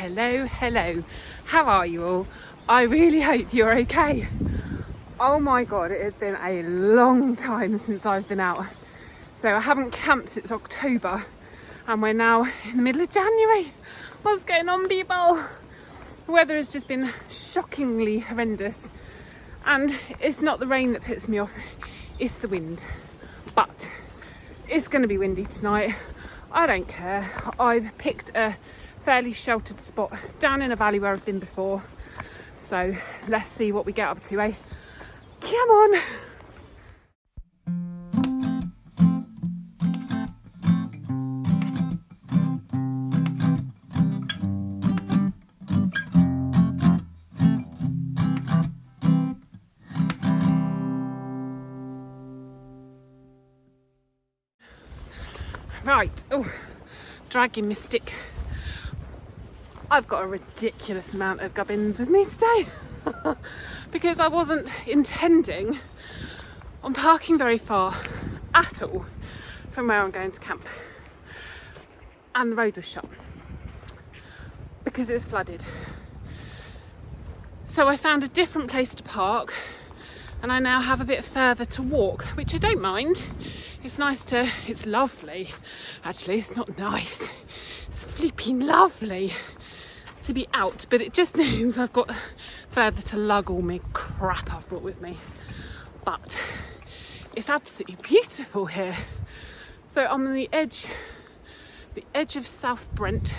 Hello. How are you all? I really hope you're okay. Oh my God, it has been a long time since I've been out. So I haven't camped since October and we're now in the middle of January. What's going on, people? The weather has just been shockingly horrendous and it's not the rain that puts me off, it's the wind. But it's going to be windy tonight. I don't care. I've picked a fairly sheltered spot down in a valley where I've been before. So let's see what we get up to, eh? Come on! Right, dragging my stick. I've got a ridiculous amount of gubbins with me today because I wasn't intending on parking very far at all from where I'm going to camp, and the road was shut because it was flooded. So I found a different place to park and I now have a bit further to walk, which I don't mind. It's lovely. Actually, it's not nice. It's flipping lovely to be out, but it just means I've got further to lug all my crap I've brought with me. But it's absolutely beautiful here. So I'm on the edge of South Brent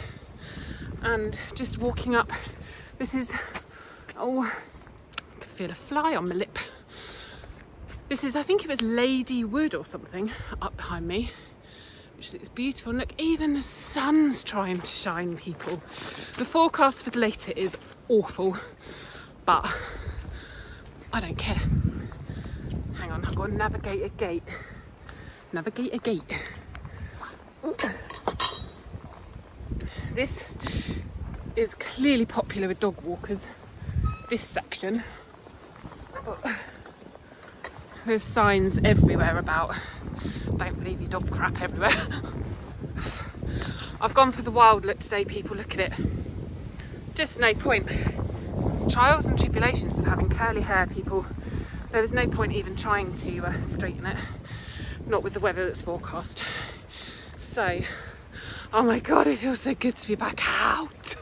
and just walking up. This is, I can feel a fly on my lip. This is, I think it was Lady Wood or something up behind me, which looks beautiful. And look, even the sun's trying to shine, people. The forecast for later is awful, but I don't care. Hang on, I've got to navigate a gate. This is clearly popular with dog walkers, this section. There's signs everywhere about don't leave your dog crap everywhere. I've gone for the wild look today, people. Look at it. Just no point. Trials and tribulations of having curly hair, people. There was no point even trying to straighten it. Not with the weather that's forecast. So, oh my God, it feels so good to be back out.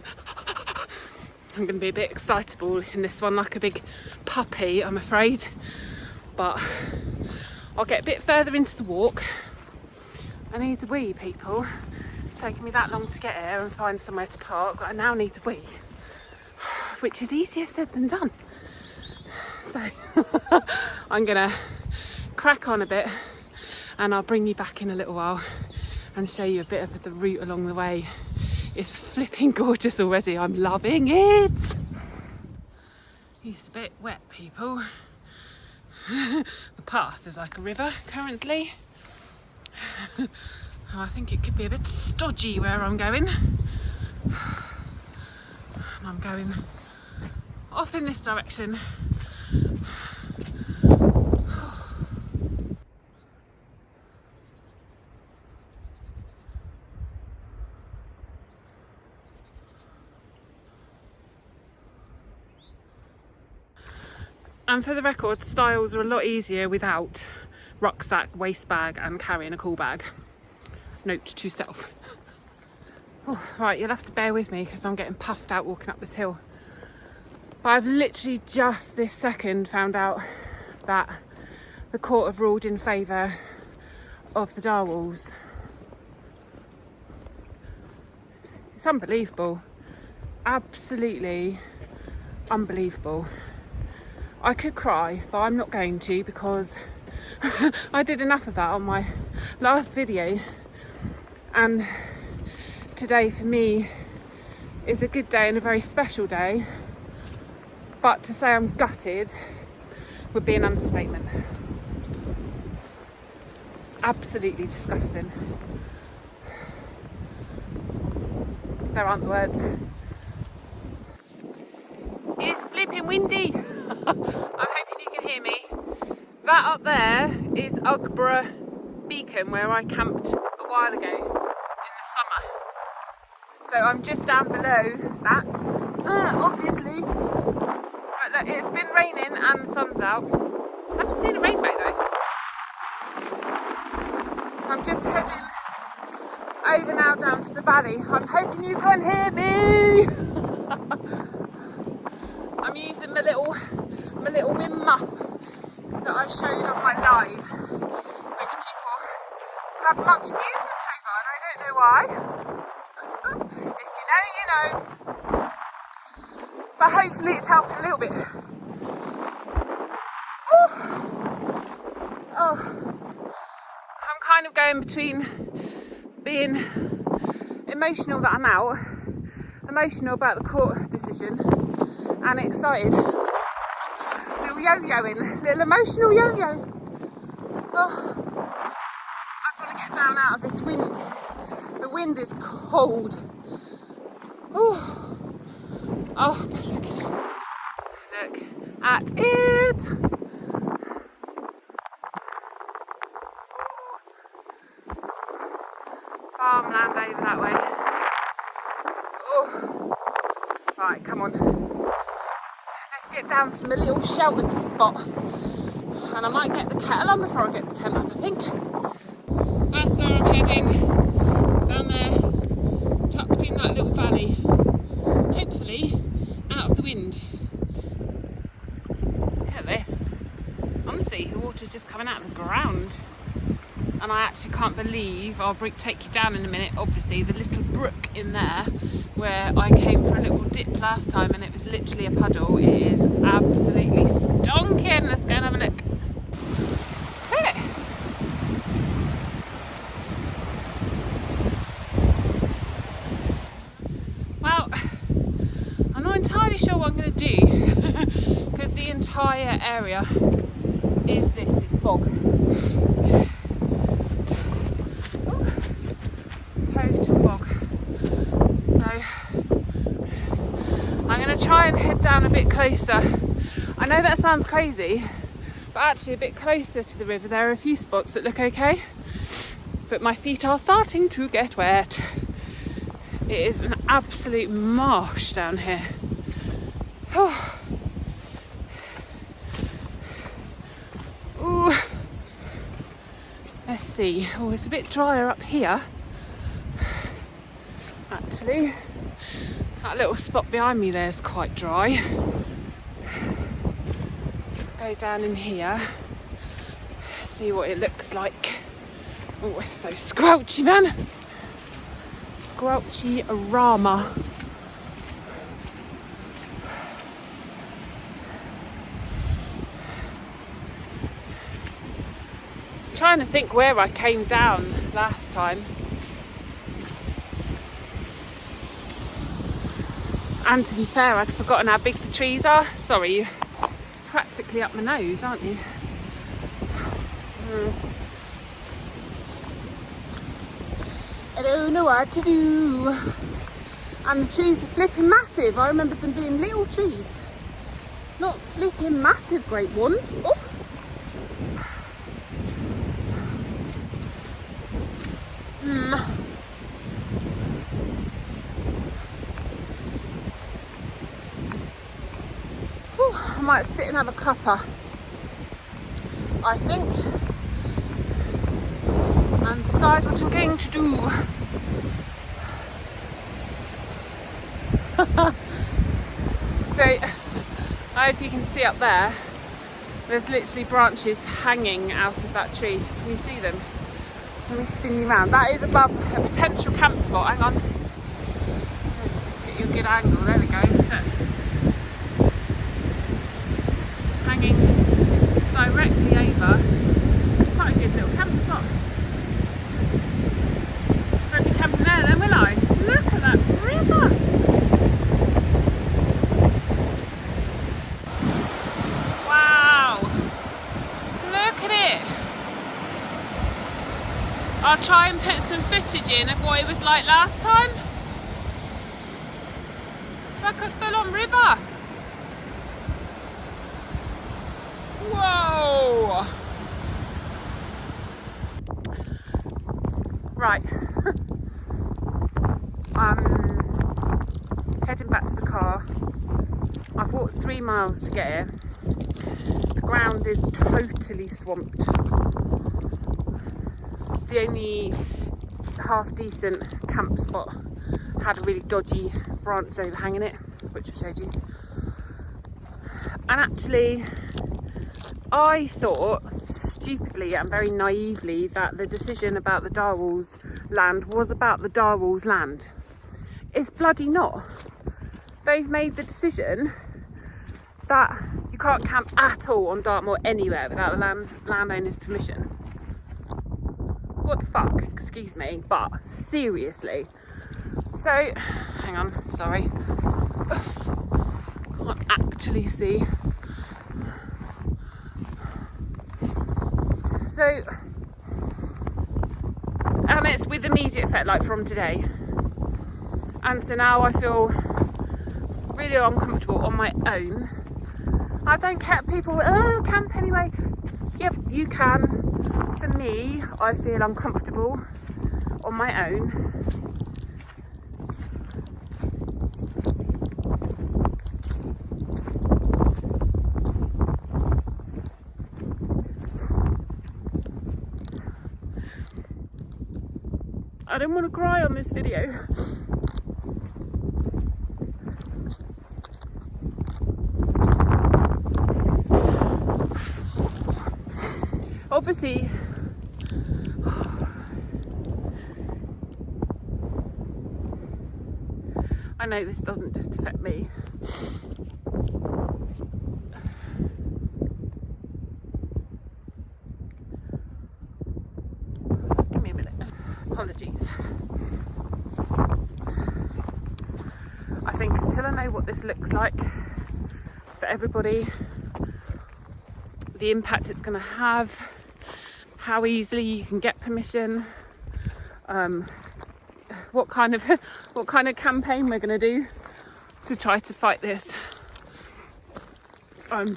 I'm going to be a bit excitable in this one, like a big puppy, I'm afraid. But I'll get a bit further into the walk. I need a wee, people. It's taken me that long to get here and find somewhere to park, but I now need a wee, which is easier said than done. So I'm gonna crack on a bit and I'll bring you back in a little while and show you a bit of the route along the way. It's flipping gorgeous already. I'm loving it. It's a bit wet, people. The path is like a river currently. I think it could be a bit stodgy where I'm going. And I'm going off in this direction. And for the record, styles are a lot easier without rucksack, waist bag and carrying a cool bag. Note to self. Right, you'll have to bear with me because I'm getting puffed out walking up this hill. But I've literally just this second found out that the court have ruled in favour of the Darwalls. It's unbelievable. Absolutely unbelievable. I could cry, but I'm not going to because I did enough of that on my last video. And today for me is a good day and a very special day. But to say I'm gutted would be an understatement. It's absolutely disgusting. There aren't the words. It's flipping windy. I'm hoping you can hear me. That up there is Ugborough Beacon, where I camped a while ago in the summer. So I'm just down below that, obviously. But look, it's been raining and the sun's out. I haven't seen a rainbow though. I'm just heading over now down to the valley. I'm hoping you can hear me. I'm using my little wind muff that I showed on my live, which people have much amusement over, and I don't know why. If you know, you know. But hopefully it's helping a little bit. Oh, I'm kind of going between being emotional that I'm out, emotional about the court decision, and excited. Little yo-yoing, little emotional yo-yo. Oh, I just want to get down out of this wind. The wind is cold. Oh, but look at it. Farmland over that way. Oh, right, come on. Let's get down to my little sheltered spot. And I might get the kettle on before I get the tent up, I think. That's where I'm heading. Down there, tucked in that little valley. Hopefully, out of the wind. Look at this. Honestly, the water's just coming out of the ground. And I actually can't believe, I'll take you down in a minute, obviously, the little brook in there where I came for a little dip last time and it was literally a puddle. It is absolutely stonking. Let's go and have a look. Hey. Well, I'm not entirely sure what I'm going to do because the entire area is this, it's bog. I'm going to try and head down a bit closer. I know that sounds crazy, but actually a bit closer to the river there are a few spots that look okay, but my feet are starting to get wet. It is an absolute marsh down here. Oh. Ooh. Let's see. Oh, it's a bit drier up here actually. That little spot behind me there is quite dry. Go down in here, see what it looks like. Oh, it's so squelchy, man. Squelchy Rama. Trying to think where I came down last time. And to be fair, I'd forgotten how big the trees are. Sorry, you're practically up my nose, aren't you? I don't know what to do. And the trees are flipping massive. I remember them being little trees. Not flipping massive great ones. Oh. I might sit and have a cuppa, I think, and decide what I'm going to do. So, I don't know if you can see up there, there's literally branches hanging out of that tree. Can you see them? Let me spin you around. That is above a potential camp spot. Hang on. Let's just get you a good angle. There we go. Look. Hanging directly over quite a good little camp spot. Won't be camping there then, will I? Look at that river! Wow! Look at it! I'll try and put some footage in of what it was like last time. It's like a full-on river. Whoa! Right. heading back to the car. I've walked 3 miles to get here. The ground is totally swamped. The only half decent camp spot had a really dodgy branch overhanging it, which I showed you. And actually, I thought stupidly and very naively that the decision about the Darwall's land was about the Darwall's land. It's bloody not. They've made the decision that you can't camp at all on Dartmoor anywhere without the landowner's permission. What the fuck? Excuse me, but seriously. So, hang on, sorry. Can't actually see. So, and it's with immediate effect, like from today. And so now I feel really uncomfortable on my own. I don't care, people, oh, camp anyway. Yeah, you can. For me, I feel uncomfortable on my own. I don't want to cry on this video. Obviously, I know this doesn't just affect me. Give me a minute. Apologies. I think until I know what this looks like for everybody, the impact it's going to have, how easily you can get permission, what kind of campaign we're going to do to try to fight this. I'm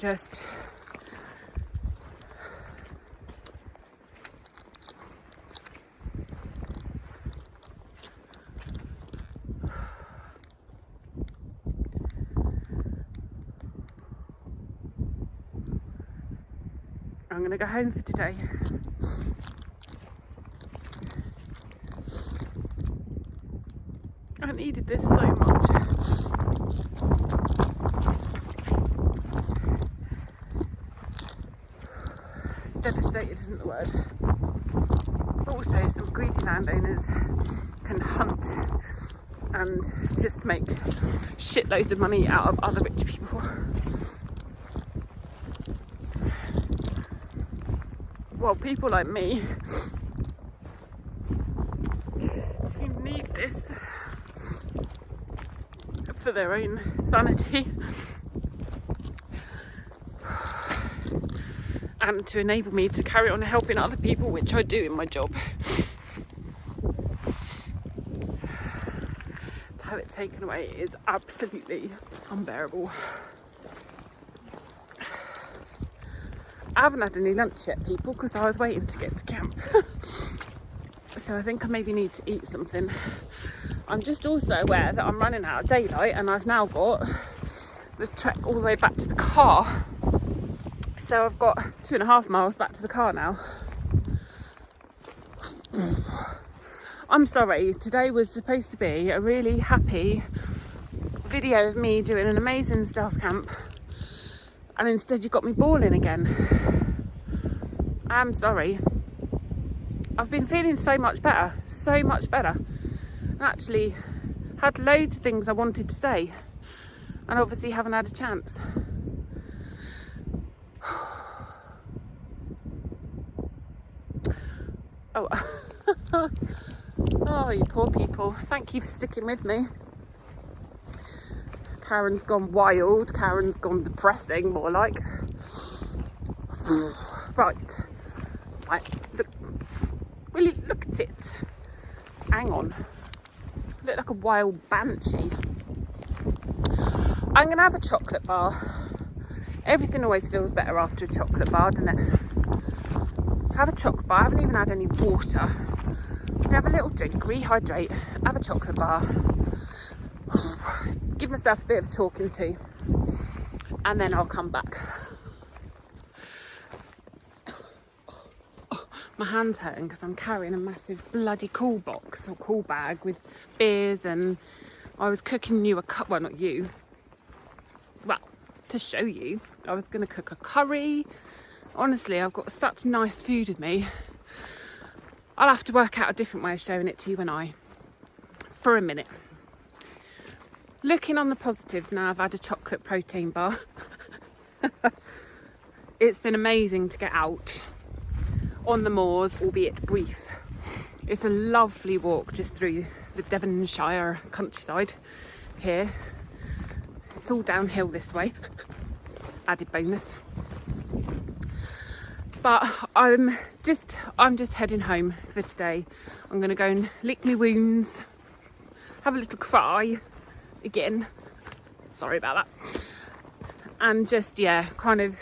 going to go home for today. I needed this so much. Devastated isn't the word. Also, some greedy landowners can hunt and just make shitloads of money out of other rich people. Well, people like me who need this for their own sanity and to enable me to carry on helping other people, which I do in my job. To have it taken away is absolutely unbearable. I haven't had any lunch yet, people, because I was waiting to get to camp. So I think I maybe need to eat something. I'm just also aware that I'm running out of daylight and I've now got the trek all the way back to the car. So I've got 2.5 miles back to the car now. I'm sorry, today was supposed to be a really happy video of me doing an amazing stealth camp, and instead you got me bawling again. I'm sorry. I've been feeling so much better. I actually had loads of things I wanted to say and obviously haven't had a chance. Oh, oh, you poor people. Thank you for sticking with me. Karen's gone wild. Karen's gone depressing, more like. Right. Look. Will you look at it? Hang on. Look like a wild banshee. I'm going to have a chocolate bar. Everything always feels better after a chocolate bar, doesn't it? Have a chocolate bar. I haven't even had any water. Have a little drink, rehydrate, have a chocolate bar. Give myself a bit of talking to, and then I'll come back. My hand's hurting because I'm carrying a massive bloody cool box or cool bag with beers, and I was cooking you a cup. Well, not you. Well, to show you, I was going to cook a curry. Honestly, I've got such nice food with me. I'll have to work out a different way of showing it to you and I. For a minute. Looking on the positives now, I've had a chocolate protein bar. It's been amazing to get out on the moors, albeit brief. It's a lovely walk just through the Devonshire countryside here. It's all downhill this way. Added bonus. But I'm just heading home for today. I'm going to go and lick my wounds, have a little cry again. Sorry about that. And just, yeah, kind of,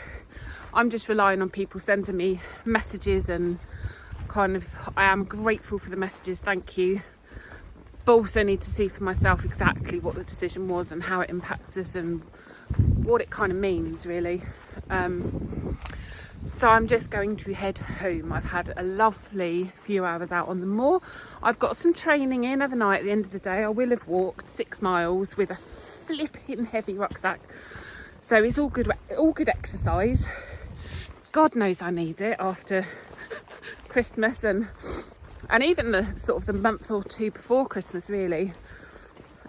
I'm just relying on people sending me messages, and kind of, I am grateful for the messages, thank you. But also need to see for myself exactly what the decision was and how it impacts us and what it kind of means, really. So I'm just going to head home. I've had a lovely few hours out on the moor. I've got some training in overnight. At the end of the day, I will have walked 6 miles with a flipping heavy rucksack. So it's all good exercise. God knows I need it after Christmas and even the sort of the month or two before Christmas, really.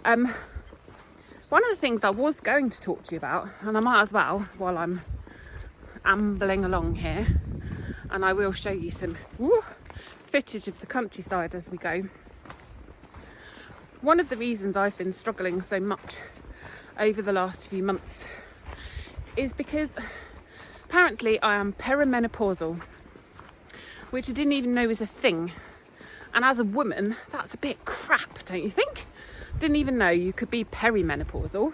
One of the things I was going to talk to you about, and I might as well while I'm ambling along here, and I will show you some footage of the countryside as we go. One of the reasons I've been struggling so much over the last few months is because apparently I am perimenopausal, which I didn't even know was a thing. And as a woman, that's a bit crap, don't you think? Didn't even know you could be perimenopausal.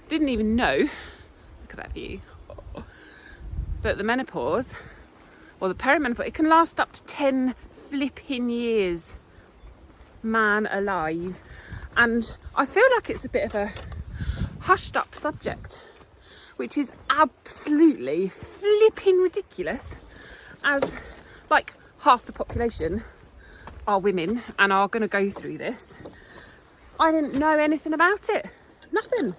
Didn't even know, look at that view, that the menopause, or the perimenopause, it can last up to 10 flipping years. Man alive. And I feel like it's a bit of a hushed up subject, which is absolutely flipping ridiculous, as like half the population are women and are going to go through this. I didn't know anything about it. Nothing.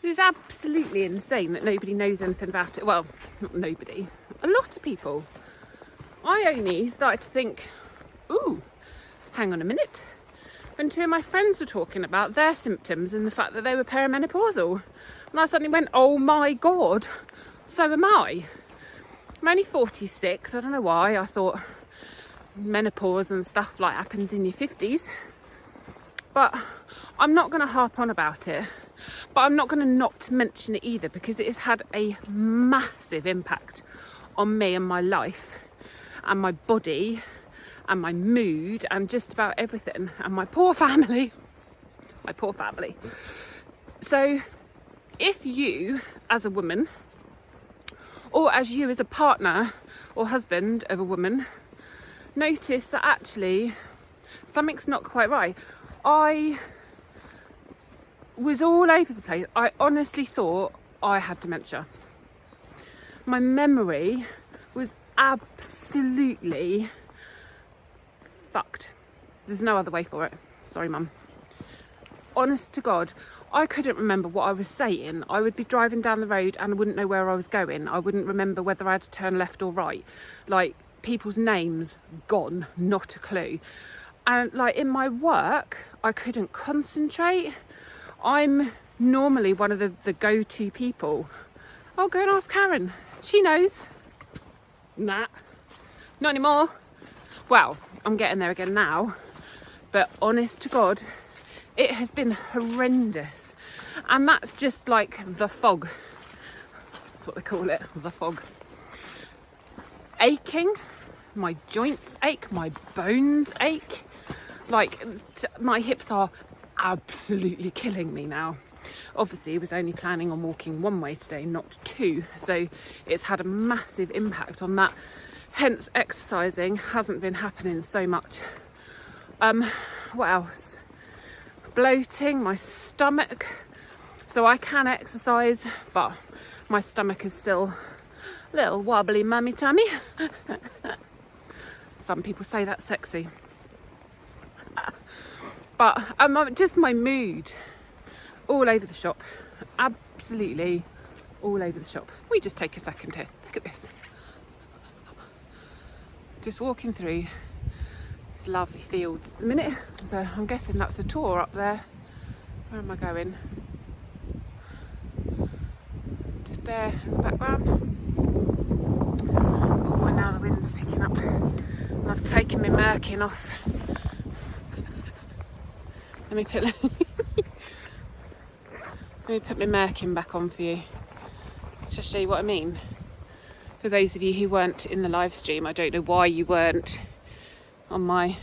It's absolutely insane that nobody knows anything about it. Well, not nobody. A lot of people. I only started to think, ooh, hang on a minute, when 2 of my friends were talking about their symptoms and the fact that they were perimenopausal. And I suddenly went, oh my God, so am I. I'm only 46. I don't know why. I thought menopause and stuff like happens in your 50s. But I'm not going to harp on about it. But I'm not going to not mention it either, because it has had a massive impact on me and my life and my body and my mood and just about everything, and my poor family. So if you as a woman, or as you as a partner or husband of a woman, notice that actually something's not quite right. I was all over the place. I honestly thought I had dementia. My memory was absolutely fucked. There's no other way for it. Sorry, Mum. Honest to God, I couldn't remember what I was saying. I would be driving down the road and I wouldn't know where I was going. I wouldn't remember whether I had to turn left or right. Like, people's names, gone, not a clue. And like in my work, I couldn't concentrate. I'm normally one of the go-to people. I'll go and ask Karen. She knows. Nah, not anymore. Well, I'm getting there again now. But honest to God, it has been horrendous. And that's just like the fog. That's what they call it, the fog. Aching, my joints ache, my bones ache. Like, my hips are absolutely killing me now. Obviously, I was only planning on walking one way today, not two. So it's had a massive impact on that. Hence, exercising hasn't been happening so much. What else? bloating, my stomach. So I can exercise, but my stomach is still a little wobbly mummy tummy. Some people say that's sexy. But just my mood, all over the shop. Absolutely all over the shop. We just take a second here. Look at this. Just walking through these lovely fields at the minute. So I'm guessing that's a tour up there. Where am I going? Just there in the background. Oh, and now the wind's picking up. And I've taken my merkin off. Let me put my merkin back on for you. Shall I show you what I mean? For those of you who weren't in the live stream, I don't know why you weren't on my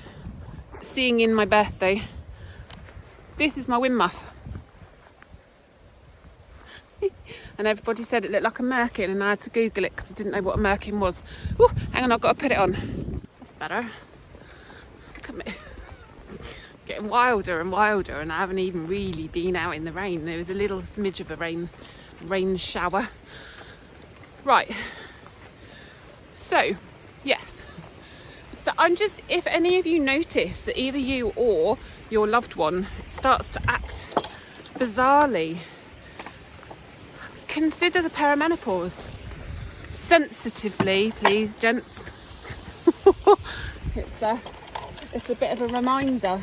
seeing in my birthday. This is my wind muff. And everybody said it looked like a merkin, and I had to Google it because I didn't know what a merkin was. Ooh, hang on, I've got to put it on. That's better. Look at me. Getting wilder and wilder, and I haven't even really been out in the rain. There was a little smidge of a rain shower. Right. So, yes. So I'm just, if any of you notice that either you or your loved one starts to act bizarrely, consider the perimenopause. Sensitively, please, gents. It's a bit of a reminder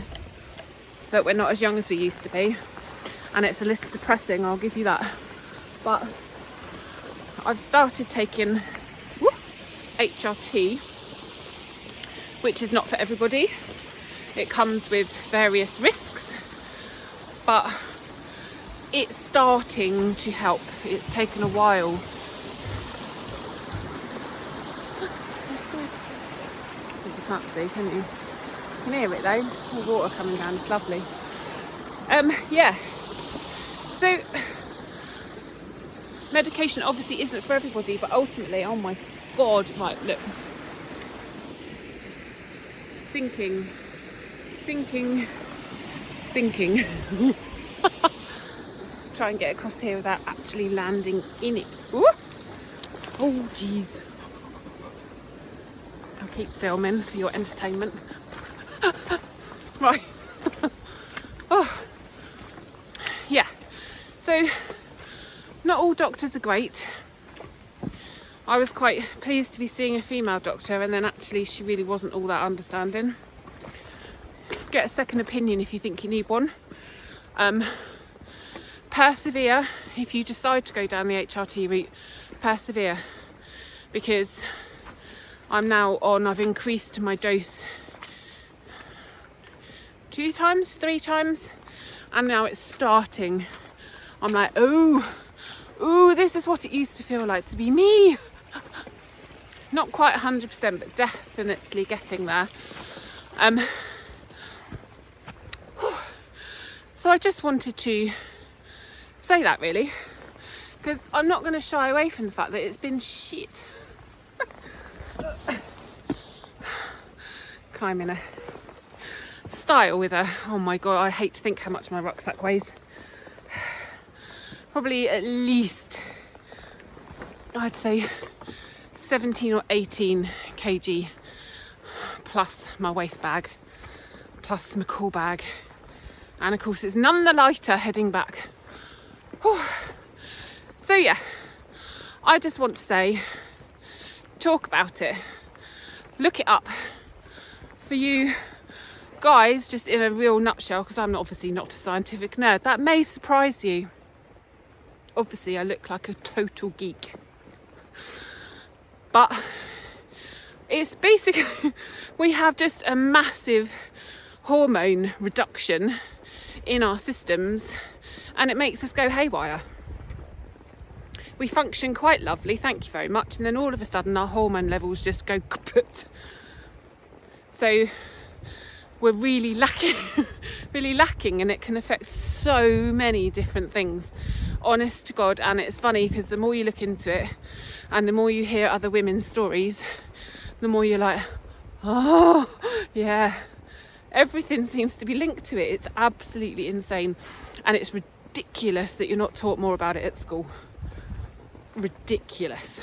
that we're not as young as we used to be, and it's a little depressing, I'll give you that. But I've started taking HRT, which is not for everybody. It comes with various risks, but it's starting to help. It's taken a while. You can't see, can you? You can hear it though. The water coming down, it's lovely. Yeah. So medication obviously isn't for everybody, but ultimately, oh my God, right, look. Sinking. Try and get across here without actually landing in it. Ooh. Oh, jeez. I'll keep filming for your entertainment. Right. Oh. Yeah. So, not all doctors are great. I was quite pleased to be seeing a female doctor, and then actually she really wasn't all that understanding. Get a second opinion if you think you need one. Persevere if you decide to go down the HRT route. Persevere, because I've increased my dose 2 times, 3 times, and now it's starting. I'm like, ooh, this is what it used to feel like to be me. Not quite 100%, but definitely getting there. So I just wanted to say that, really, because I'm not going to shy away from the fact that it's been shit. Climbing a stile with a, oh my God, I hate to think how much my rucksack weighs. Probably at least, I'd say 17 or 18 kg, plus my waist bag, plus my cool bag, and of course it's none the lighter heading back. Whew. So yeah, I just want to say, talk about it, look it up. For you guys, just in a real nutshell, because I'm obviously not a scientific nerd, that may surprise you. Obviously I look like a total geek, but it's basically we have just a massive hormone reduction in our systems, and it makes us go haywire. We function quite lovely, thank you very much, and then all of a sudden our hormone levels just go kaput. So we're really lacking, and it can affect so many different things, honest to God. And it's funny because the more you look into it and the more you hear other women's stories, the more you're like, oh yeah, Everything seems to be linked to it. It's absolutely insane. And it's ridiculous that you're not taught more about it at school. Ridiculous.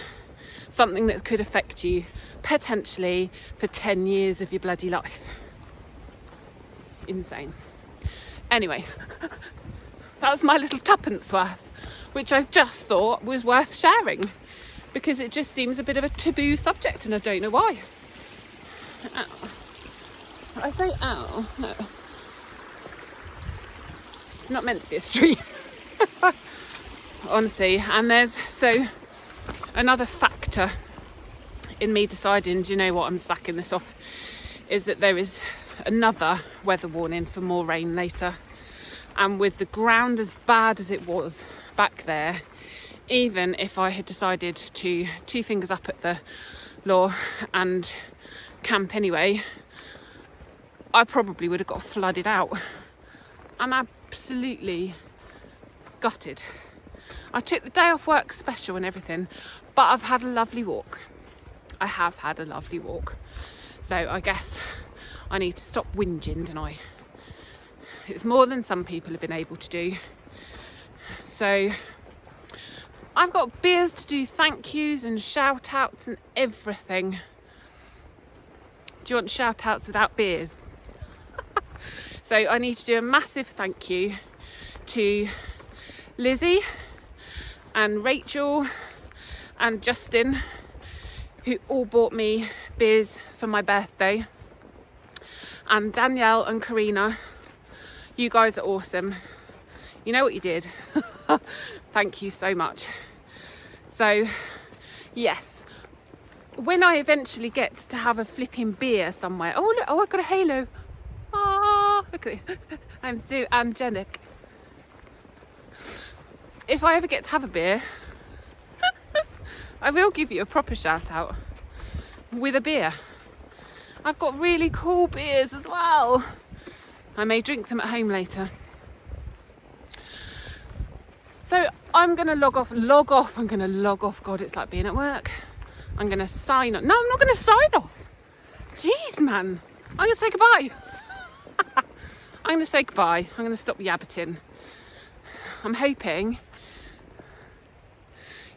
Something that could affect you potentially for 10 years of your bloody life. Insane. Anyway, that's my little tuppence worth, which I just thought was worth sharing because it just seems a bit of a taboo subject and I don't know why. Ow. I say ow, no. It's not meant to be a stream. Honestly, and there's another factor in me deciding, do you know what, I'm sacking this off, is that there is another weather warning for more rain later. And with the ground as bad as it was back there, even if I had decided to two fingers up at the law and camp anyway, I probably would have got flooded out. I'm absolutely gutted. I took the day off work special and everything, but I've had a lovely walk. I have had a lovely walk. So I guess I need to stop whinging, don't I? It's more than some people have been able to do. So I've got beers to do thank yous and shout outs and everything. Do you want shout outs without beers? So I need to do a massive thank you to Lizzie and Rachel and Justin, who all bought me beers for my birthday, and Danielle and Karina. You guys are awesome. You know what you did. Thank you so much. So yes, when I eventually get to have a flipping beer somewhere, oh look, oh, I've got a halo. Oh, look at it. I'm so angelic. If I ever get to have a beer, I will give you a proper shout out with a beer. I've got really cool beers as well. I may drink them at home later. So I'm going to log off. I'm going to log off. God, it's like being at work. I'm going to sign off. No, I'm not going to sign off. Jeez, man. I'm going to say goodbye. I'm going to say goodbye. I'm going to stop yabbiting. I'm hoping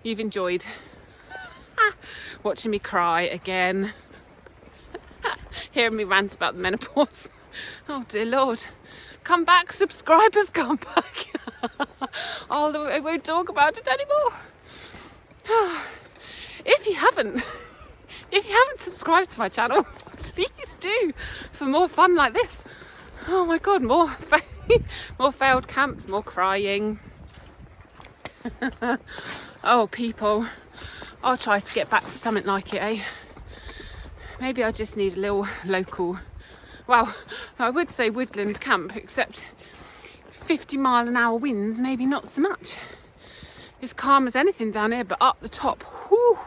you've enjoyed watching me cry again. Hearing me rant about the menopause. Oh dear Lord. Come back, subscribers, come back. I won't talk about it anymore. If you haven't subscribed to my channel, please do, for more fun like this. Oh my God, more failed camps, more crying. Oh people, I'll try to get back to something like it, eh? Maybe I just need a little local, well, I would say woodland camp, except 50-mile-an-hour winds, maybe not so much. It's calm as anything down here, but up the top, whoo,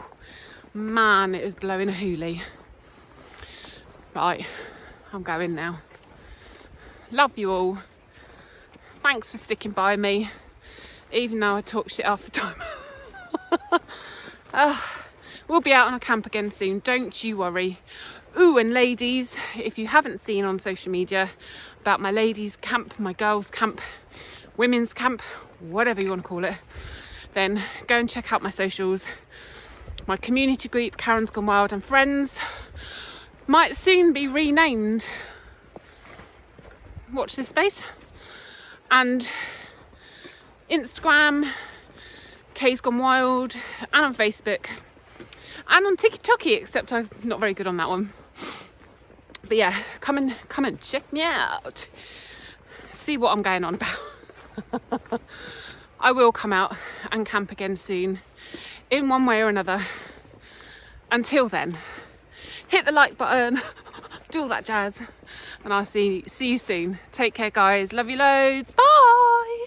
man, it is blowing a hoolie. Right, I'm going now. Love you all. Thanks for sticking by me, even though I talk shit half the time. We'll be out on a camp again soon, don't you worry. Ooh, and ladies, if you haven't seen on social media about my ladies camp, my girls camp, women's camp, whatever you want to call it, then go and check out my socials. My community group, Karen's Gone Wild and Friends, might soon be renamed. Watch this space. And Instagram, Kay's Gone Wild, and on Facebook, and on TikTok, except I'm not very good on that one. But yeah, come and check me out. See what I'm going on about. I will come out and camp again soon, in one way or another. Until then, hit the like button, do all that jazz, and I'll see you soon. Take care, guys. Love you loads. Bye.